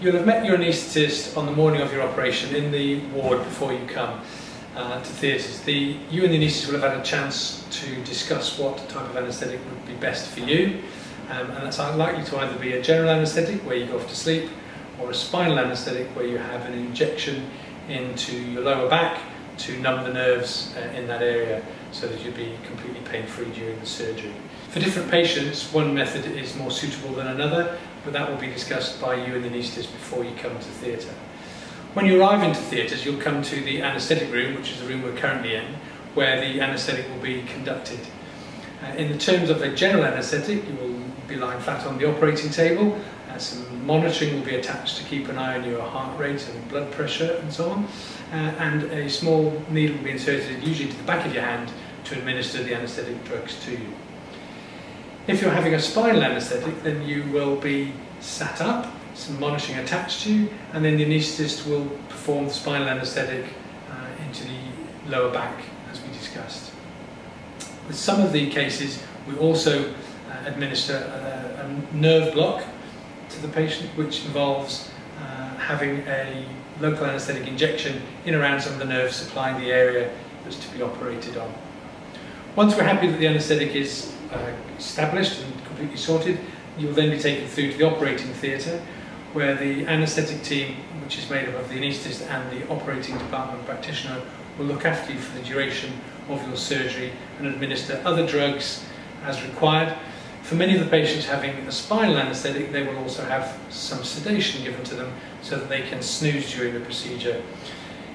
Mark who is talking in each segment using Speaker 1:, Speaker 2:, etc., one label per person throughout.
Speaker 1: You'll have met your anaesthetist on the morning of your operation in the ward before you come to theatres. You and the anaesthetist will have had a chance to discuss what type of anaesthetic would be best for you, and that's likely to either be a general anaesthetic where you go off to sleep, or a spinal anaesthetic where you have an injection into your lower back to numb the nerves in that area so that you'll be completely pain-free during the surgery. For different patients, one method is more suitable than another, but that will be discussed by you and the anaesthetist before you come to theatre. When you arrive into theatres, you'll come to the Anesthetic Room, which is the room we're currently in, where the anaesthetic will be conducted. In the terms of a general anaesthetic, you will be lying flat on the operating table. Some monitoring will be attached to keep an eye on your heart rate and blood pressure and so on. And a small needle will be inserted, usually to the back of your hand, to administer the anaesthetic drugs to you. If you're having a spinal anaesthetic, then you will be sat up, some monitoring attached to you, and then the anaesthetist will perform the spinal anaesthetic into the lower back, as we discussed. With some of the cases, we also administer a nerve block to the patient, which involves having a local anaesthetic injection in around some of the nerves supplying the area that's to be operated on. Once we're happy that the anaesthetic is established and completely sorted, you will then be taken through to the operating theatre, where the anaesthetic team, which is made up of the anaesthetist and the operating department practitioner, will look after you for the duration of your surgery and administer other drugs as required. For many of the patients having a spinal anaesthetic, they will also have some sedation given to them so that they can snooze during the procedure.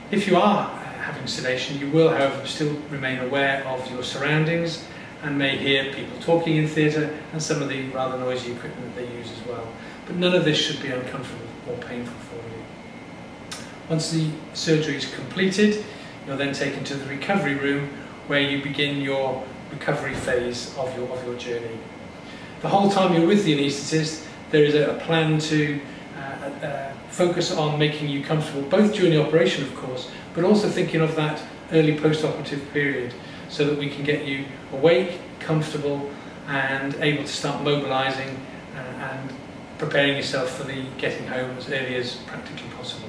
Speaker 1: If you are having sedation, you will, however, still remain aware of your surroundings and may hear people talking in theatre and some of the rather noisy equipment they use as well. But none of this should be uncomfortable or painful for you. Once the surgery is completed, you're then taken to the recovery room, where you begin your recovery phase of your journey. The whole time you're with the anaesthetist, there is a plan to focus on making you comfortable, both during the operation, of course, but also thinking of that early post-operative period, so that we can get you awake, comfortable, and able to start mobilising and preparing yourself for the getting home as early as practically possible.